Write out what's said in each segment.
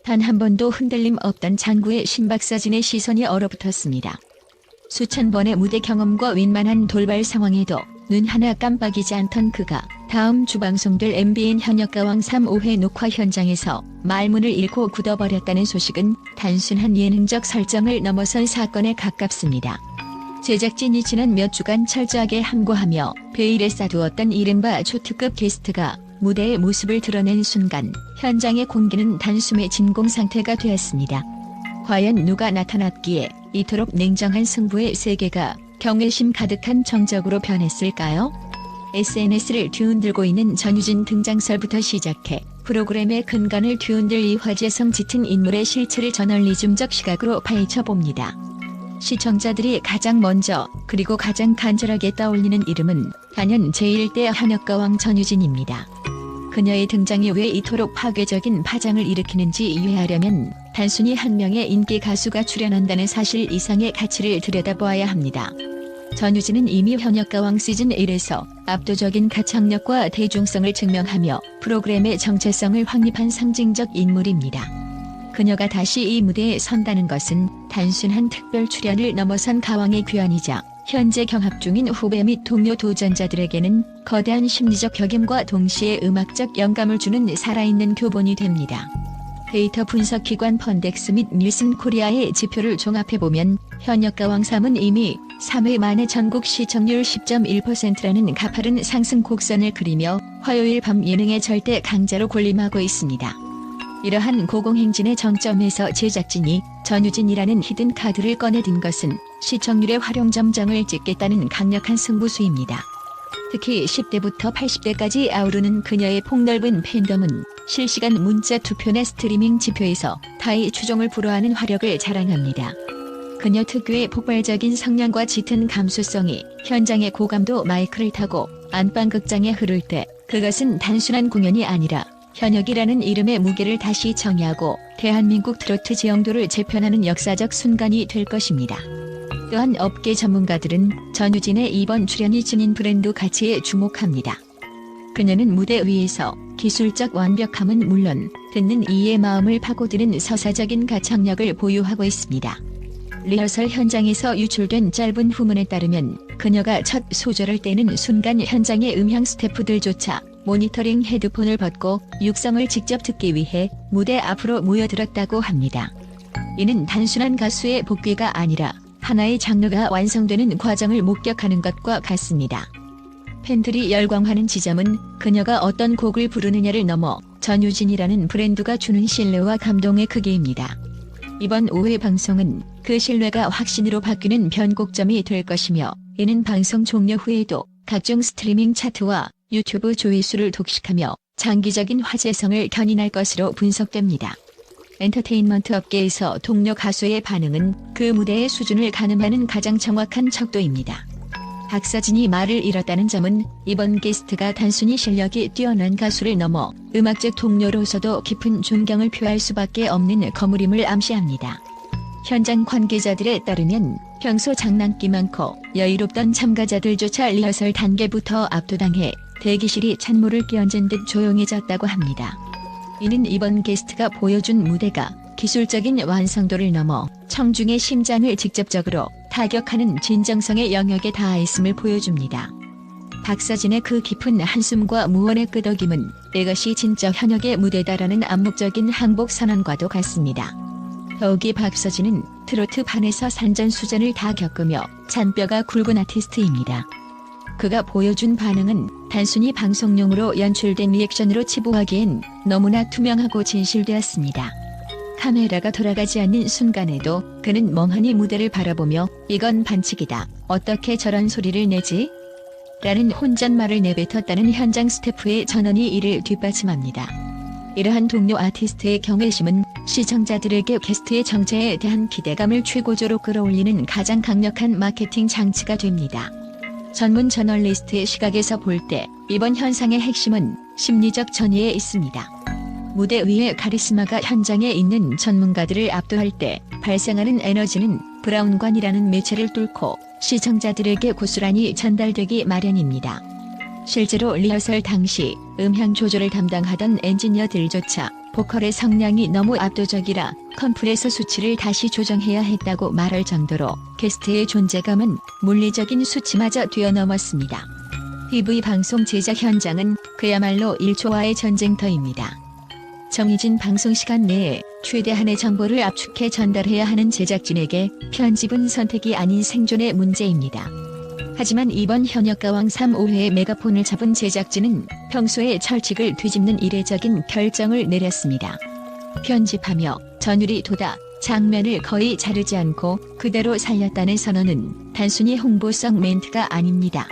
단 한 번도 흔들림 없던 장구의 신박사진의 시선이 얼어붙었습니다. 수천 번의 무대 경험과 윈만한 돌발 상황에도 눈 하나 깜빡이지 않던 그가 다음 주 방송될 MBN 현역가왕 3-5회 녹화 현장에서 말문을 잃고 굳어버렸다는 소식은 단순한 예능적 설정을 넘어선 사건에 가깝습니다. 제작진이 지난 몇 주간 철저하게 함구하며 베일에 쌓두었던 이른바 초특급 게스트가 무대의 모습을 드러낸 순간 현장의 공기는 단숨에 진공 상태가 되었습니다. 과연 누가 나타났기에 이토록 냉정한 승부의 세계가 경외심 가득한 정적으로 변했을까요? SNS를 뒤흔들고 있는 전유진 등장설부터 시작해 프로그램의 근간을 뒤흔들 이 화제성 짙은 인물의 실체를 저널리즘적 시각으로 파헤쳐봅니다. 시청자들이 가장 먼저 그리고 가장 간절하게 떠올리는 이름은 단연 제1대 현역가왕 전유진입니다. 그녀의 등장이 왜 이토록 파괴적인 파장을 일으키는지 이해하려면 단순히 한 명의 인기 가수가 출연한다는 사실 이상의 가치를 들여다보아야 합니다. 전유진은 이미 현역가왕 시즌1에서 압도적인 가창력과 대중성을 증명하며 프로그램의 정체성을 확립한 상징적 인물입니다. 그녀가 다시 이 무대에 선다는 것은 단순한 특별 출연을 넘어선 가왕의 귀환이자 현재 경합 중인 후배 및 동료 도전자들에게는 거대한 심리적 격임과 동시에 음악적 영감을 주는 살아있는 교본이 됩니다. 데이터 분석 기관 펀덱스 및 닐슨 코리아의 지표를 종합해보면 현역가왕 3은 이미 3회 만에 전국 시청률 10.1%라는 가파른 상승 곡선을 그리며 화요일 밤 예능의 절대 강자로 군림하고 있습니다. 이러한 고공행진의 정점에서 제작진이 전유진이라는 히든 카드를 꺼내든 것은 시청률의 활용점정을 찍겠다는 강력한 승부수입니다. 특히 10대부터 80대까지 아우르는 그녀의 폭넓은 팬덤은 실시간 문자 투표나 스트리밍 지표에서 타의 추종을 불허하는 화력을 자랑합니다. 그녀 특유의 폭발적인 성량과 짙은 감수성이 현장의 고감도 마이크를 타고 안방극장에 흐를 때 그것은 단순한 공연이 아니라 현역이라는 이름의 무게를 다시 정의하고 대한민국 트로트 지형도를 재편하는 역사적 순간이 될 것입니다. 또한 업계 전문가들은 전유진의 이번 출연이 지닌 브랜드 가치에 주목합니다. 그녀는 무대 위에서 기술적 완벽함은 물론 듣는 이의 마음을 파고드는 서사적인 가창력을 보유하고 있습니다. 리허설 현장에서 유출된 짧은 후문에 따르면 그녀가 첫 소절을 떼는 순간 현장의 음향 스태프들조차 모니터링 헤드폰을 벗고 육성을 직접 듣기 위해 무대 앞으로 모여들었다고 합니다. 이는 단순한 가수의 복귀가 아니라 하나의 장르가 완성되는 과정을 목격하는 것과 같습니다. 팬들이 열광하는 지점은 그녀가 어떤 곡을 부르느냐를 넘어 전유진이라는 브랜드가 주는 신뢰와 감동의 크기입니다. 이번 5회 방송은 그 신뢰가 확신으로 바뀌는 변곡점이 될 것이며 이는 방송 종료 후에도 각종 스트리밍 차트와 유튜브 조회수를 독식하며 장기적인 화제성을 견인할 것으로 분석됩니다. 엔터테인먼트 업계에서 동료 가수의 반응은 그 무대의 수준을 가늠하는 가장 정확한 척도입니다. 박서진이 말을 잃었다는 점은 이번 게스트가 단순히 실력이 뛰어난 가수를 넘어 음악적 동료로서도 깊은 존경을 표할 수밖에 없는 거물임을 암시합니다. 현장 관계자들에 따르면 평소 장난기 많고 여유롭던 참가자들조차 리허설 단계부터 압도당해 대기실이 찬물을 끼얹은 듯 조용해졌다고 합니다. 이는 이번 게스트가 보여준 무대가 기술적인 완성도를 넘어 청중의 심장을 직접적으로 타격하는 진정성의 영역에 닿아있음을 보여줍니다. 박서진의 그 깊은 한숨과 무언의 끄덕임은 이것이 진짜 현역의 무대다라는 암묵적인 항복 선언과도 같습니다. 더욱이 박서진은 트로트판에서 산전수전을 다 겪으며 잔뼈가 굵은 아티스트입니다. 그가 보여준 반응은 단순히 방송용으로 연출된 리액션으로 치부하기엔 너무나 투명하고 진실되었습니다. 카메라가 돌아가지 않는 순간에도 그는 멍하니 무대를 바라보며 이건 반칙이다. 어떻게 저런 소리를 내지? 라는 혼잣말을 내뱉었다는 현장 스태프의 전언이 이를 뒷받침합니다. 이러한 동료 아티스트의 경외심은 시청자들에게 게스트의 정체에 대한 기대감을 최고조로 끌어올리는 가장 강력한 마케팅 장치가 됩니다. 전문 저널리스트의 시각에서 볼 때 이번 현상의 핵심은 심리적 전이에 있습니다. 무대 위의 카리스마가 현장에 있는 전문가들을 압도할 때 발생하는 에너지는 브라운관이라는 매체를 뚫고 시청자들에게 고스란히 전달되기 마련입니다. 실제로 리허설 당시 음향 조절을 담당하던 엔지니어들조차 보컬의 성량이 너무 압도적이라 컴프레서 수치를 다시 조정해야 했다고 말할 정도로 게스트의 존재감은 물리적인 수치마저 뛰어넘었습니다. PV 방송 제작 현장은 그야말로 1초와의 전쟁터입니다. 정해진 방송시간 내에 최대한의 정보를 압축해 전달해야 하는 제작진에게 편집은 선택이 아닌 생존의 문제입니다. 하지만 이번 현역가왕 3-5회의 메가폰을 잡은 제작진은 평소의 철칙을 뒤집는 이례적인 결정을 내렸습니다. 편집하며 전율이 돋아 장면을 거의 자르지 않고 그대로 살렸다는 선언은 단순히 홍보성 멘트가 아닙니다.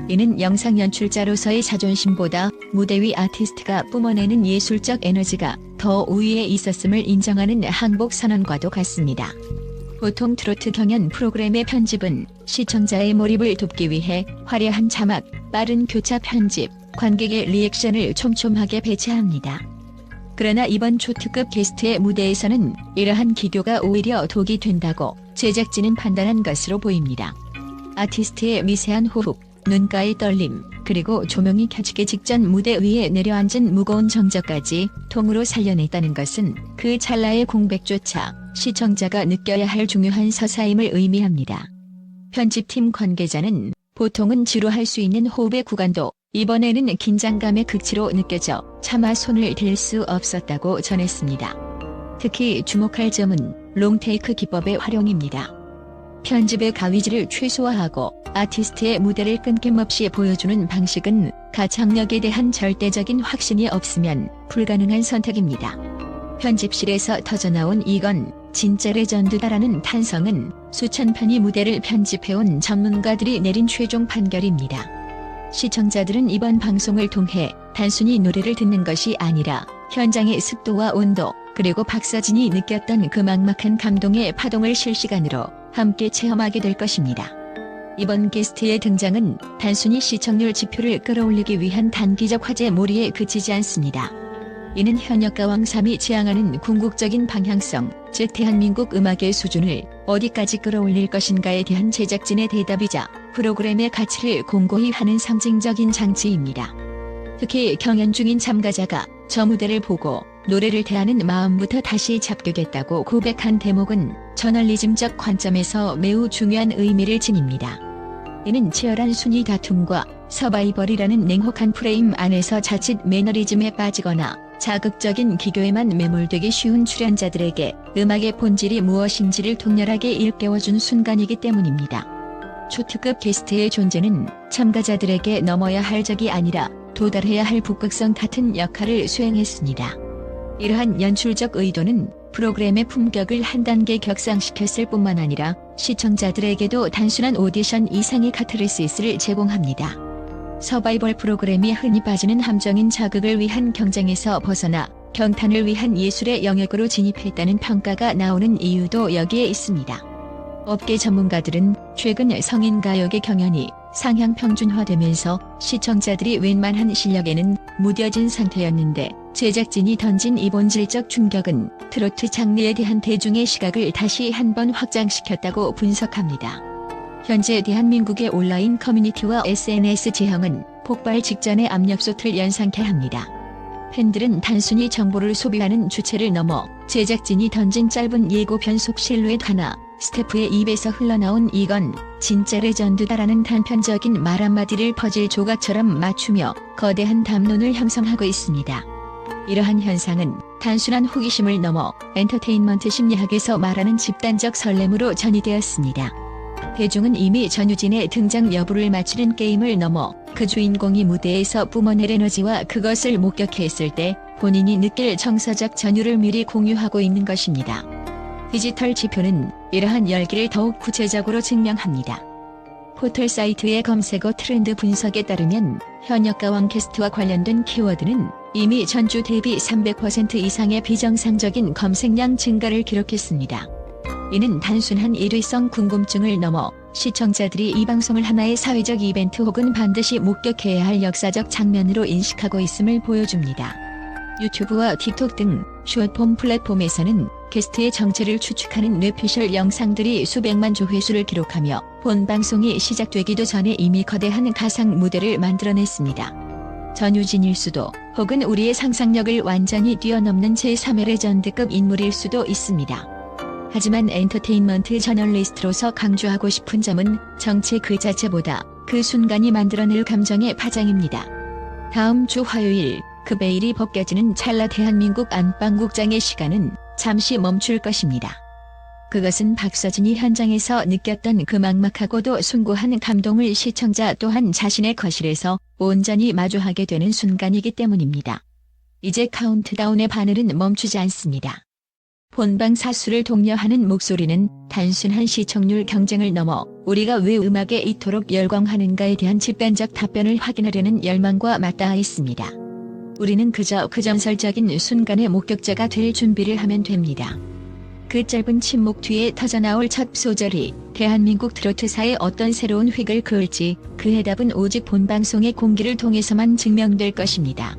이는 영상 연출자로서의 자존심보다 무대 위 아티스트가 뿜어내는 예술적 에너지가 더 우위에 있었음을 인정하는 항복 선언과도 같습니다. 보통 트로트 경연 프로그램의 편집은 시청자의 몰입을 돕기 위해 화려한 자막, 빠른 교차 편집, 관객의 리액션을 촘촘하게 배치합니다. 그러나 이번 초특급 게스트의 무대에서는 이러한 기교가 오히려 독이 된다고 제작진은 판단한 것으로 보입니다. 아티스트의 미세한 호흡, 눈가의 떨림, 그리고 조명이 켜지기 직전 무대 위에 내려앉은 무거운 정적까지 통으로 살려냈다는 것은 그 찰나의 공백조차 시청자가 느껴야 할 중요한 서사임을 의미합니다. 편집팀 관계자는 보통은 지루할 수 있는 호흡의 구간도 이번에는 긴장감의 극치로 느껴져 차마 손을 댈 수 없었다고 전했습니다. 특히 주목할 점은 롱테이크 기법의 활용입니다. 편집의 가위질을 최소화하고 아티스트의 무대를 끊김없이 보여주는 방식은 가창력에 대한 절대적인 확신이 없으면 불가능한 선택입니다. 편집실에서 터져나온 "이건 진짜 레전드다라는 탄성은 수천 편의 무대를 편집해온 전문가들이 내린 최종 판결입니다. 시청자들은 이번 방송을 통해 단순히 노래를 듣는 것이 아니라 현장의 습도와 온도, 그리고 박서진이 느꼈던 그 막막한 감동의 파동을 실시간으로 함께 체험하게 될 것입니다. 이번 게스트의 등장은 단순히 시청률 지표를 끌어올리기 위한 단기적 화제 몰이에 그치지 않습니다. 이는 현역가왕 3이 지향하는 궁극적인 방향성, 즉 대한민국 음악의 수준을 어디까지 끌어올릴 것인가에 대한 제작진의 대답이자 프로그램의 가치를 공고히 하는 상징적인 장치입니다. 특히 경연 중인 참가자가 저 무대를 보고 노래를 대하는 마음부터 다시 잡게 됐다고 고백한 대목은 저널리즘적 관점에서 매우 중요한 의미를 지닙니다. 이는 치열한 순위 다툼과 서바이벌이라는 냉혹한 프레임 안에서 자칫 매너리즘에 빠지거나 자극적인 기교에만 매몰되기 쉬운 출연자들에게 음악의 본질이 무엇인지를 통렬하게 일깨워준 순간이기 때문입니다. 초특급 게스트의 존재는 참가자들에게 넘어야 할 적이 아니라 도달해야 할 북극성 같은 역할을 수행했습니다. 이러한 연출적 의도는 프로그램의 품격을 한 단계 격상시켰을 뿐만 아니라 시청자들에게도 단순한 오디션 이상의 카타르시스를 제공합니다. 서바이벌 프로그램이 흔히 빠지는 함정인 자극을 위한 경쟁에서 벗어나 경탄을 위한 예술의 영역으로 진입했다는 평가가 나오는 이유도 여기에 있습니다. 업계 전문가들은 최근 성인 가요계 경연이 상향 평준화되면서 시청자들이 웬만한 실력에는 무뎌진 상태였는데 제작진이 던진 이 본질적 충격은 트로트 장르에 대한 대중의 시각을 다시 한번 확장시켰다고 분석합니다. 현재 대한민국의 온라인 커뮤니티와 SNS 지형은 폭발 직전의 압력솥을 연상케 합니다. 팬들은 단순히 정보를 소비하는 주체를 넘어 제작진이 던진 짧은 예고편 속 실루엣 하나, 스태프의 입에서 흘러나온 "이건 진짜 레전드다라는 단편적인 말 한마디를 퍼즐 조각처럼 맞추며 거대한 담론을 형성하고 있습니다. 이러한 현상은 단순한 호기심을 넘어 엔터테인먼트 심리학에서 말하는 집단적 설렘으로 전이되었습니다. 대중은 이미 전유진의 등장 여부를 맞추는 게임을 넘어 그 주인공이 무대에서 뿜어낼 에너지와 그것을 목격했을 때 본인이 느낄 정서적 전율을 미리 공유하고 있는 것입니다. 디지털 지표는 이러한 열기를 더욱 구체적으로 증명합니다. 포털 사이트의 검색어 트렌드 분석에 따르면 현역가왕 게스트와 관련된 키워드는 이미 전주 대비 300% 이상의 비정상적인 검색량 증가를 기록했습니다. 이는 단순한 일회성 궁금증을 넘어 시청자들이 이 방송을 하나의 사회적 이벤트 혹은 반드시 목격해야 할 역사적 장면으로 인식하고 있음을 보여줍니다. 유튜브와 틱톡 등 숏폼 플랫폼에서는 게스트의 정체를 추측하는 뇌피셜 영상들이 수백만 조회수를 기록하며 본 방송이 시작되기도 전에 이미 거대한 가상 무대를 만들어냈습니다. 전유진일 수도, 혹은 우리의 상상력을 완전히 뛰어넘는 제3의 레전드급 인물일 수도 있습니다. 하지만 엔터테인먼트 저널리스트로서 강조하고 싶은 점은 정체 그 자체보다 그 순간이 만들어낼 감정의 파장입니다. 다음 주 화요일 그 베일이 벗겨지는 찰나 대한민국 안방극장의 시간은 잠시 멈출 것입니다. 그것은 박서진이 현장에서 느꼈던 그 막막하고도 숭고한 감동을 시청자 또한 자신의 거실에서 온전히 마주하게 되는 순간이기 때문입니다. 이제 카운트다운의 바늘은 멈추지 않습니다. 본방 사수를 독려하는 목소리는 단순한 시청률 경쟁을 넘어 우리가 왜 음악에 이토록 열광하는가에 대한 집단적 답변을 확인하려는 열망과 맞닿아 있습니다. 우리는 그저 그 전설적인 순간의 목격자가 될 준비를 하면 됩니다. 그 짧은 침묵 뒤에 터져나올 첫 소절이 대한민국 트로트사에 어떤 새로운 획을 그을지 그 해답은 오직 본방송의 공개를 통해서만 증명될 것입니다.